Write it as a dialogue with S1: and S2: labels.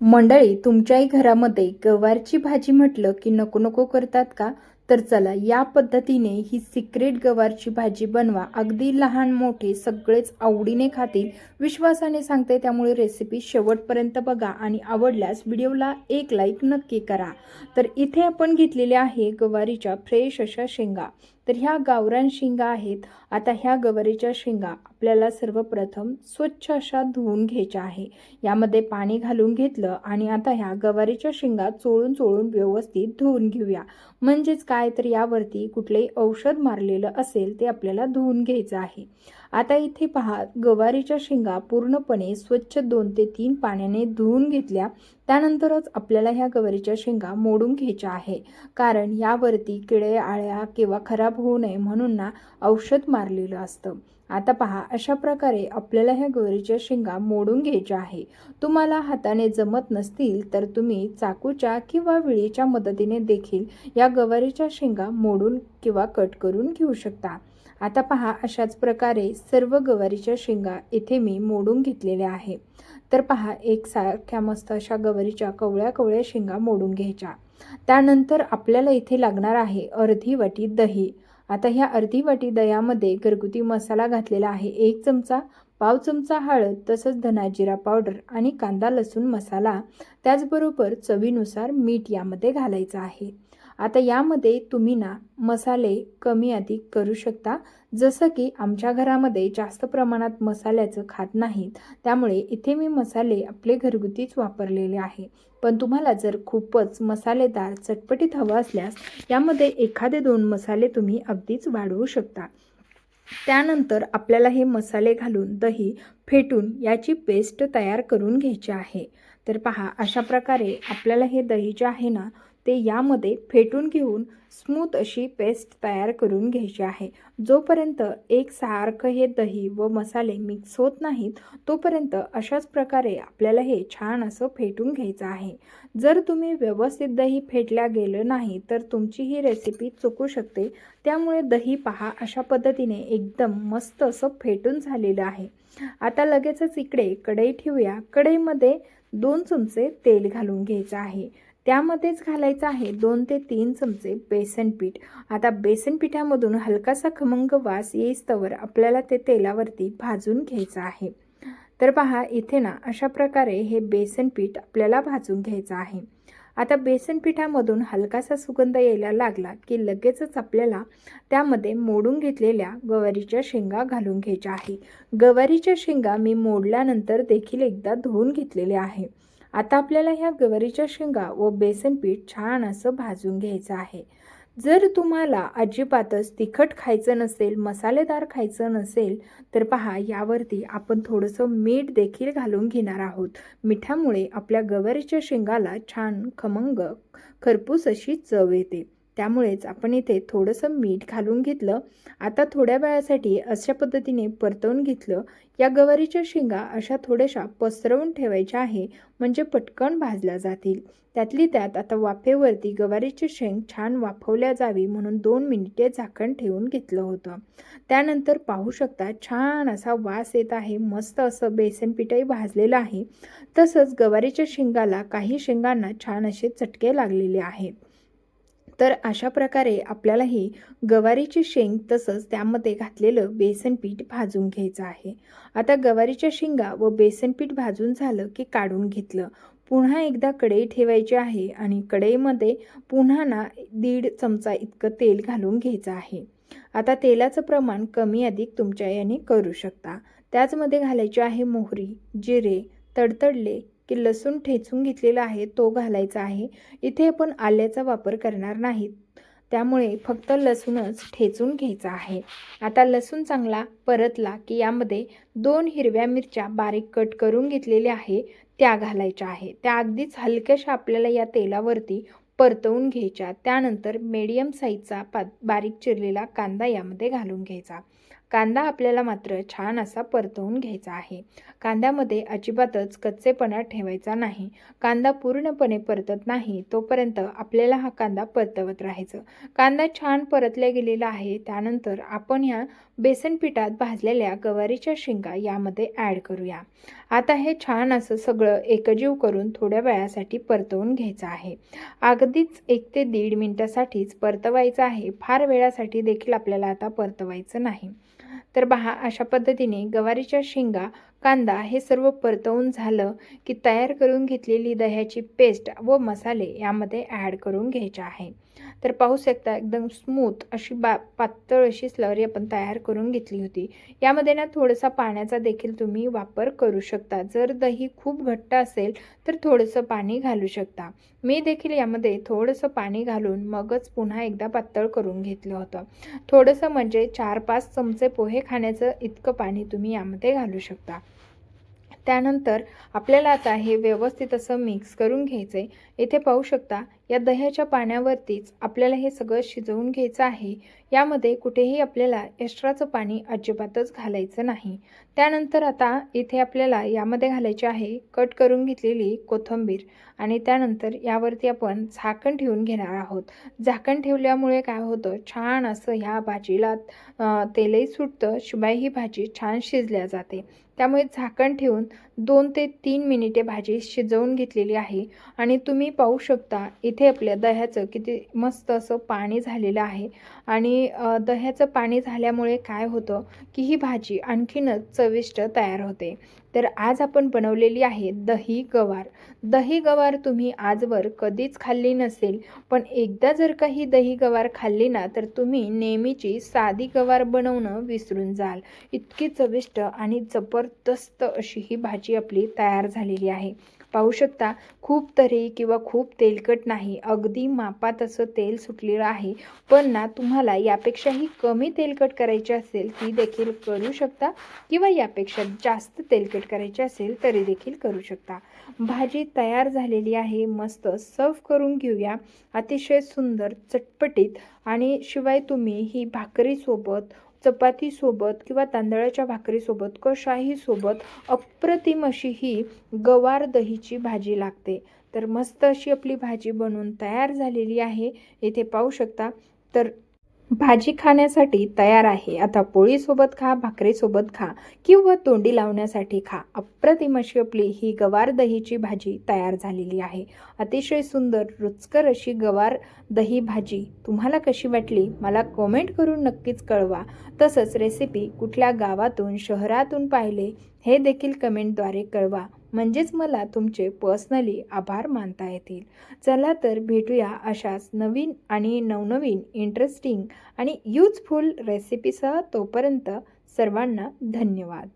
S1: मंडळी, तुमच्याही घरामध्ये गवारची भाजी म्हटलं की नको नको करतात का? तर चला या पद्धतीने ही सिक्रेट गवारची भाजी बनवा. अगदी लहान मोठे सगळेच आवडीने खातील, विश्वासाने सांगते. त्यामुळे रेसिपी शेवटपर्यंत बघा आणि आवडल्यास व्हिडिओला एक लाईक नक्की करा. तर इथे आपण घेतलेल्या आहे गवारीच्या फ्रेश अशा शेंगा. तर ह्या गावरान शेंगा आहेत. आता ह्या गवारीच्या शेंगा आपल्याला सर्वप्रथम स्वच्छ अशा धुवून घ्यायच्या आहे. यामध्ये पाणी घालून घेतलं आणि आता ह्या गवारीच्या शेंगा चोळून चोळून व्यवस्थित धुवून घेऊया. म्हणजेच काय तर यावरती कुठलेही औषध मारलेलं असेल ते आपल्याला धुवून घ्यायचं आहे. आता इथे पहा, गवारीच्या शेंगा पूर्णपणे स्वच्छ 2 ते 3 पाण्याने धुवून घेतल्या. त्यानंतरच आपल्याला ह्या गवारीच्या शेंगा मोडून घ्यायच्या आहे. कारण यावरती किडे आळ्या किंवा खराब होऊ नये म्हणून ना औषध मारलेलं असतं. आता पहा, अशा प्रकारे आपल्याला ह्या गवारीच्या शेंगा मोडून घ्यायच्या आहे. तुम्हाला हाताने जमत नसतील तर तुम्ही चाकूच्या किंवा विळीच्या मदतीने देखील या गवारीच्या शेंगा मोडून किंवा कट करून घेऊ शकता. आता पहा, अशाच प्रकारे सर्व गवारीच्या शेंगा इथे मी मोडून घेतलेल्या आहे. तर पहा, एकसारख्या मस्त अशा गवारीच्या कवळ्या कवळ्या शेंगा मोडून घ्यायच्या. त्यानंतर आपल्याला इथे लागणार आहे अर्धी वाटी दही. आता ह्या अर्धी वाटी दह्यामध्ये घरगुती मसाला घातलेला आहे 1 चमचा, पाव चमचा हळद, तसंच धना जिरा पावडर आणि कांदा लसूण मसाला, त्याचबरोबर चवीनुसार मीठ यामध्ये घालायचं आहे. आता यामध्ये तुम्ही ना मसाले कमी अधिक करू शकता. जसं की आमच्या घरामध्ये जास्त प्रमाणात मसाल्याचं खात नाहीत, त्यामुळे इथे मी मसाले आपले घरगुतीच वापरलेले आहे. पण तुम्हाला जर खूपच मसालेदार चटपटीत हवं असल्यास यामध्ये एखादे 2 मसाले तुम्ही अगदीच वाढवू शकता. त्यानंतर आपल्याला हे मसाले घालून दही फेटून याची पेस्ट तयार करून घ्यायची आहे. तर पहा, अशा प्रकारे आपल्याला हे दही जे आहे ना ते यामध्ये फेटून घेऊन स्मूथ अशी पेस्ट तयार करून घ्यायची आहे. जोपर्यंत एकसारखं हे दही व मसाले मिक्स होत नाहीत तोपर्यंत अशाच प्रकारे आपल्याला हे छान असं फेटून घ्यायचं आहे. जर तुम्ही व्यवस्थित दही फेटल्या गेलं नाही तर तुमची ही रेसिपी चुकू शकते. त्यामुळे दही पहा, अशा पद्धतीने एकदम मस्त असं फेटून झालेलं आहे. आता लगेचच इकडे कढई ठेवूया. कढईमध्ये 2 चमचे तेल घालून घ्यायचं आहे. त्यामध्येच घालायचं आहे 2 ते 3 चमचे बेसन पीठ. आता बेसन पिठामधून हलकासा खमंग वास येईस्तवर आपल्याला ते तेलावरती भाजून घ्यायचं आहे. तर पहा, इथे ना अशा प्रकारे हे बेसन पीठ आपल्याला भाजून घ्यायचं आहे. आता बेसन पिठामधून हलकासा सुगंध यायला लागला की लगेचच आपल्याला त्यामध्ये मोडून घेतलेल्या गवारीच्या शेंगा घालून घ्यायच्या आहे. गवारीच्या शेंगा मी मोडल्यानंतर देखील एकदा धुवून घेतलेले आहे. आता आपल्याला ह्या गवारीच्या शेंगा व बेसन पीठ छान असं भाजून घ्यायचं आहे. जर तुम्हाला अजिबातच तिखट खायचं नसेल, मसालेदार खायचं नसेल तर पहा, यावरती आपण थोडंसं मीठ देखील घालून घेणार आहोत. मिठामुळे आपल्या गवारीच्या शेंगाला छान खमंग खरपूस अशी चव येते. त्यामुळेच आपण इथे थोडंसं मीठ घालून घेतलं. आता थोड्या वेळासाठी अशा पद्धतीने परतवून घेतलं. या गवारीच्या शेंगा अशा थोड्याशा पसरवून ठेवायच्या आहे, म्हणजे पटकन भाजल्या जातील. त्यातली त्यात आता वाफेवरती गवारीची शेंग छान वाफवल्या जावी म्हणून 2 मिनिटे झाकण ठेवून घेतलं होतं. त्यानंतर पाहू शकता छान असा वास येत आहे. मस्त असं बेसन पीठही भाजलेलं आहे. तसंच गवारीच्या शेंगाला काही शेंगांना छान असे चटके लागलेले आहेत. तर अशा प्रकारे आपल्याला ही गवारीची शेंग तसंच त्यामध्ये घातलेलं बेसन पीठ भाजून घ्यायचं आहे. आता गवारीच्या शेंगा व बेसन पीठ भाजून झालं की काढून घेतलं. पुन्हा एकदा कढई ठेवायची आहे आणि कढईमध्ये पुन्हा ना 1.5 चमचा इतकं तेल घालून घ्यायचं आहे. आता तेलाचं प्रमाण कमी अधिक तुमच्या याने करू शकता. त्याचमध्ये घालायची आहे मोहरी, जिरे, तडतडले की लसूण ठेचून घेतलेला आहे तो घालायचा आहे. इथे आपण आल्याचा वापर करणार नाहीत, त्यामुळे फक्त लसूणच ठेचून घ्यायचा आहे. आता लसूण चांगला परतला की यामध्ये 2 हिरव्या मिरच्या बारीक कट करून घेतलेल्या आहे त्या घालायच्या आहे. त्या अगदीच हलक्याशा आपल्याला या तेलावरती परतवून घ्यायच्या. त्यानंतर मीडियम साईजचा बारीक चिरलेला कांदा यामध्ये घालून घ्यायचा. कांदा आपल्याला मात्र छान असा परतवून घ्यायचा आहे. कांद्यामध्ये अजिबातच कच्चेपणा ठेवायचा नाही. कांदा पूर्णपणे परतत नाही तोपर्यंत आपल्याला हा कांदा परतवत राहायचं. कांदा छान परतला गेलेला आहे. त्यानंतर आपण ह्या बेसन पिठात भाजलेल्या गवारीच्या शेंगा यामध्ये ॲड करूया. आता हे छान असं सगळं एकजीव करून थोड्या वेळासाठी परतवून घ्यायचं आहे. अगदीच 1 ते 1.5 मिनिटासाठीच परतवायचं आहे. फार वेळासाठी देखील आपल्याला आता परतवायचं नाही. तर पहा, अशा पद्धतीने गवारीच्या शेंगा, कांदा हे सर्व परतवून झालं की तयार करून घेतलेली दह्याची पेस्ट व मसाले यामध्ये ॲड करून घ्यायचे आहे. तर पाहू शकता एकदम स्मूथ अशी पातळ अशी स्लरी आपण तयार करून घेतली होती. यामध्ये ना थोडासा पाण्याचा देखील तुम्ही वापर करू शकता. जर दही खूप घट्ट असेल तर थोडंसं पाणी घालू शकता. मी देखील यामध्ये थोडंसं पाणी घालून मगच पुन्हा एकदा पातळ करून घेतलं होतं. थोडंसं म्हणजे 4-5 चमचे पोहे खाण्याचं इतकं पाणी तुम्ही यामध्ये घालू शकता. त्यानंतर आपल्याला आता हे व्यवस्थित असं मिक्स करून घ्यायचं आहे. इथे पाहू शकता या दह्याच्या पाण्यावरतीच आपल्याला हे सगळं शिजवून घ्यायचं आहे. यामध्ये कुठेही आपल्याला एक्स्ट्राचं पाणी अजिबातच घालायचं नाही. त्यानंतर आता इथे आपल्याला यामध्ये घालायची आहे कट करून घेतलेली कोथिंबीर आणि त्यानंतर यावरती आपण झाकण ठेवून घेणार आहोत. झाकण ठेवल्यामुळे काय होतं, छान असं ह्या भाजीला तेलही सुटतं, शिवाय ही भाजी छान शिजल्या जाते. त्यामुळे झाकण ठेवून 2 ते 3 मिनिटे भाजी शिजवून घेतलेली आहे. आणि तुम्ही पाहू शकता इथे आपल्या दह्याचं किती मस्त असं पाणी झालेलं आहे. आणि दह्याचं पाणी झाल्यामुळे काय होतं की ही भाजी आणखीनच चविष्ट तयार होते. तर आज आपण बनवलेली आहे दही गवार. दही गवार तुम्ही आजवर कधीच खाल्ली नसेल, पण एकदा जर का ही दही गवार खाल्ली ना तर तुम्ही नेहमीची साधी गवार बनवणं विसरून जाल. इतकी चविष्ट आणि जबरदस्त अशी ही भाजी आपली तयार झालेली आहे. पाहू शकता, खूप तरी किंवा खूप तेलकट नाही, अगदी मापात असं तेल सुटलेलं आहे. पण ना तुम्हाला यापेक्षाही कमी तेलकट करायची असेल ती देखील करू शकता किंवा यापेक्षा जास्त तेलकट करायची असेल तरी देखील करू शकता. भाजी तयार झालेली आहे. मस्त सर्व करून घेऊया. अतिशय सुंदर, चटपटीत आणि शिवाय तुम्ही ही भाकरीसोबत, चपातीसोबत किंवा तांदळाच्या भाकरीसोबत कशाही सोबत अप्रतिम अशी ही गवार दहीची भाजी लागते. तर मस्त अशी आपली भाजी बनवून तयार झालेली आहे. इथे पाहू शकता. तर भाजी खाण्यासाठी तयार आहे. आता पोळीसोबत खा, भाकरीसोबत खा किंवा तोंडी लावण्यासाठी खा. अप्रतिम अशी आपली ही गवार दहीची भाजी तयार झालेली आहे. अतिशय सुंदर रुचकर अशी गवार दही भाजी तुम्हाला कशी वाटली मला कमेंट करून नक्कीच कळवा. तसंच रेसिपी कुठल्या गावातून, शहरातून पाहिले हे देखील कमेंटद्वारे कळवा. म्हणजेच मला तुमचे पर्सनली आभार मानता येतील. चला तर भेटूया अशाच नवीन आणि नवनवीन इंटरेस्टिंग आणि यूजफुल रेसिपीसह. तोपर्यंत सर्वांना धन्यवाद.